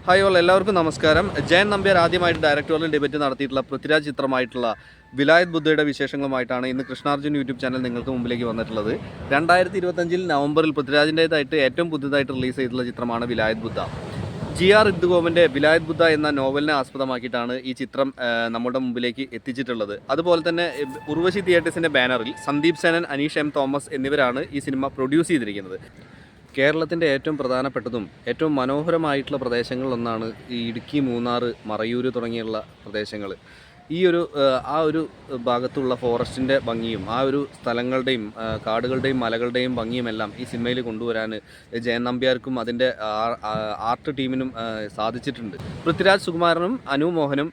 Hi all, എല്ലാവർക്കും നമസ്കാരം. ജയൻ നമ്പ്യാർ ആദ്യമായിട്ട് ഡയറക്ടോറിയൽ ഡിബേറ്റ് നടത്തിയിട്ടുള്ള പൃഥ്വിരാജ് ചിത്രമായിട്ടുള്ള വിലായത് ബുദ്ധയുടെ വിശേഷങ്ങളുമായിട്ടാണ് ഇന്ന് കൃഷ്ണാർജുൻ യൂട്യൂബ് ചാനൽ നിങ്ങൾക്ക് മുമ്പിലേക്ക് വന്നിട്ടുള്ളത്. 2025 നവംബറിൽ പൃഥ്വിരാജിൻ്റേതായിട്ട് ഏറ്റവും പുതുതായിട്ട് റിലീസ് ചെയ്തിട്ടുള്ള ചിത്രമാണ് വിലായത് ബുദ്ധ. GR ഇദ്ദുഗോവിൻ്റെ വിലായത് ബുദ്ധ എന്ന നോവലിനെ ആസ്പദമാക്കിയിട്ടാണ് ഈ ചിത്രം നമ്മുടെ മുമ്പിലേക്ക് എത്തിച്ചിട്ടുള്ളത്. അതുപോലെ തന്നെ ഉർവശി തിയേറ്റേഴ്സിൻ്റെ ബാനറിൽ സന്ദീപ് സേനൻ, അനീഷ് M. തോമസ് എന്നിവരാണ് ഈ സിനിമ പ്രൊഡ്യൂസ് ചെയ്തിരിക്കുന്നത്. കേരളത്തിൻ്റെ ഏറ്റവും പ്രധാനപ്പെട്ടതും ഏറ്റവും മനോഹരമായിട്ടുള്ള പ്രദേശങ്ങളിലൊന്നാണ് ഈ ഇടുക്കി, മൂന്നാർ, മറയൂർ തുടങ്ങിയുള്ള പ്രദേശങ്ങൾ. ആ ഒരു ഭാഗത്തുള്ള ഫോറസ്റ്റിൻ്റെ ഭംഗിയും ആ ഒരു സ്ഥലങ്ങളുടെയും കാടുകളുടെയും മലകളുടെയും ഭംഗിയുമെല്ലാം ഈ സിനിമയിൽ കൊണ്ടുവരാൻ ജയൻ നമ്പ്യാർക്കും അതിൻ്റെ ആർട്ട് ടീമിനും സാധിച്ചിട്ടുണ്ട്. പൃഥ്വിരാജ് സുകുമാരനും അനു മോഹനും,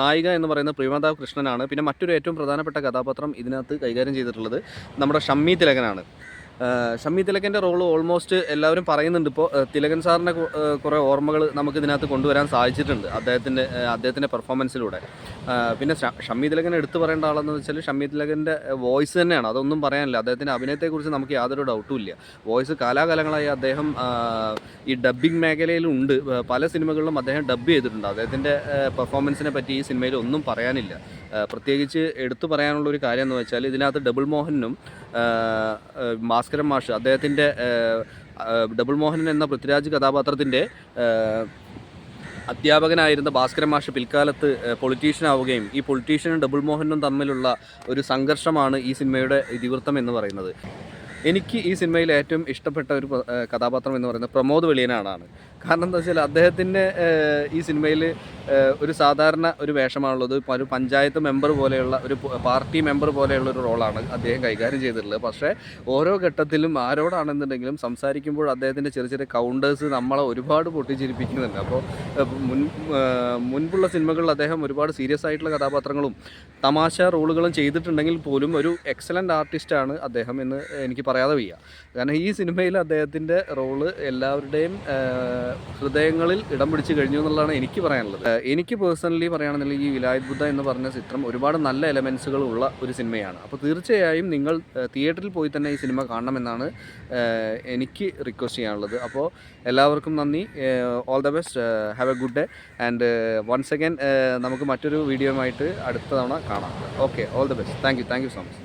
നായിക എന്ന് പറയുന്ന പ്രിയമാതാവ് കൃഷ്ണനാണ്. പിന്നെ മറ്റൊരു ഏറ്റവും പ്രധാനപ്പെട്ട കഥാപാത്രം ഇതിനകത്ത് കൈകാര്യം ചെയ്തിട്ടുള്ളത് നമ്മുടെ ഷമ്മി തിലകനാണ്. ഷമ്മി തിലകൻ്റെ റോള് ഓൾമോസ്റ്റ് എല്ലാവരും പറയുന്നുണ്ട്. ഇപ്പോൾ തിലകൻ സാറിൻ്റെ കുറേ ഓർമ്മകൾ നമുക്ക് ഇതിനകത്ത് കൊണ്ടുവരാൻ സാധിച്ചിട്ടുണ്ട് അദ്ദേഹത്തിൻ്റെ പെർഫോമൻസിലൂടെ. പിന്നെ ഷമ്മി തിലകൻ എടുത്തു പറയേണ്ട ആളെന്ന് വെച്ചാൽ ഷമ്മി തിലകൻ്റെ വോയിസ് തന്നെയാണ്. അതൊന്നും പറയാനില്ല. അദ്ദേഹത്തിൻ്റെ അഭിനയത്തെക്കുറിച്ച് നമുക്ക് യാതൊരു ഡൗട്ടും ഇല്ല. വോയിസ് കാലാകാലങ്ങളായി അദ്ദേഹം ഈ ഡബ്ബിംഗ് മേഖലയിലുണ്ട്. പല സിനിമകളിലും അദ്ദേഹം ഡബ്ബ് ചെയ്തിട്ടുണ്ട്. അദ്ദേഹത്തിൻ്റെ പെർഫോമൻസിനെ പറ്റി ഈ സിനിമയിൽ ഒന്നും പറയാനില്ല. പ്രത്യേകിച്ച് എടുത്തു പറയാനുള്ള ഒരു കാര്യം എന്ന് വെച്ചാൽ ഇതിനകത്ത് ഡബിൾ മോഹനും ഭാസ്കരൻ മാഷ്, അദ്ദേഹത്തിൻ്റെ ഡബിൾ മോഹൻ എന്ന പൃഥ്വിരാജ് കഥാപാത്രത്തിൻ്റെ അധ്യാപകനായിരുന്ന ഭാസ്കരൻ മാഷ് പിൽക്കാലത്ത് പൊളിറ്റീഷ്യൻ ആവുകയും ഈ പൊളിറ്റീഷ്യനും ഡബിൾ മോഹനും തമ്മിലുള്ള ഒരു സംഘർഷമാണ് ഈ സിനിമയുടെ ഇതിവൃത്തം എന്ന് പറയുന്നത്. എനിക്ക് ഈ സിനിമയിൽ ഏറ്റവും ഇഷ്ടപ്പെട്ട ഒരു കഥാപാത്രം എന്ന് പറയുന്നത് പ്രമോദ് വെളിയനാണ്. കാരണം എന്താ വെച്ചാൽ അദ്ദേഹത്തിൻ്റെ ഈ സിനിമയിൽ ഒരു സാധാരണ ഒരു വേഷമാണുള്ളത്. ഒരു പഞ്ചായത്ത് മെമ്പർ പോലെയുള്ള ഒരു പാർട്ടി മെമ്പർ പോലെയുള്ള ഒരു റോളാണ് അദ്ദേഹം കൈകാര്യം ചെയ്തിട്ടുള്ളത്. പക്ഷേ ഓരോ ഘട്ടത്തിലും ആരോടാണെന്നുണ്ടെങ്കിലും സംസാരിക്കുമ്പോൾ അദ്ദേഹത്തിൻ്റെ ചെറിയ ചെറിയ കൗണ്ടേഴ്സ് നമ്മളെ ഒരുപാട് പൊട്ടിച്ചിരിപ്പിക്കുന്നുണ്ട്. അപ്പോൾ മുൻപുള്ള സിനിമകളിൽ അദ്ദേഹം ഒരുപാട് സീരിയസ് ആയിട്ടുള്ള കഥാപാത്രങ്ങളും തമാശ റോളുകളും ചെയ്തിട്ടുണ്ടെങ്കിൽ പോലും ഒരു എക്സലൻ്റ് ആർട്ടിസ്റ്റാണ് അദ്ദേഹം എന്ന് എനിക്ക് പറയാതെ വയ്യ. കാരണം ഈ സിനിമയിൽ അദ്ദേഹത്തിൻ്റെ റോള് എല്ലാവരുടെയും ഹൃദയങ്ങളിൽ ഇടം പിടിച്ച് കഴിഞ്ഞു എന്നുള്ളതാണ് എനിക്ക് പറയാനുള്ളത്. എനിക്ക് പേഴ്സണലി പറയുകയാണെന്നുണ്ടെങ്കിൽ ഈ വിലായത് ബുദ്ധ എന്ന് പറഞ്ഞ ചിത്രം ഒരുപാട് നല്ല എലമെൻസുകൾ ഉള്ള ഒരു സിനിമയാണ്. അപ്പോൾ തീർച്ചയായും നിങ്ങൾ തിയേറ്ററിൽ പോയി തന്നെ ഈ സിനിമ കാണണമെന്നാണ് എനിക്ക് റിക്വസ്റ്റ് ചെയ്യാനുള്ളത്. അപ്പോൾ എല്ലാവർക്കും നന്ദി. All the best. Have a good day and once again നമുക്ക് മറ്റൊരു വീഡിയോയുമായിട്ട് അടുത്ത തവണ കാണാം. Okay, all the best. Thank you so much.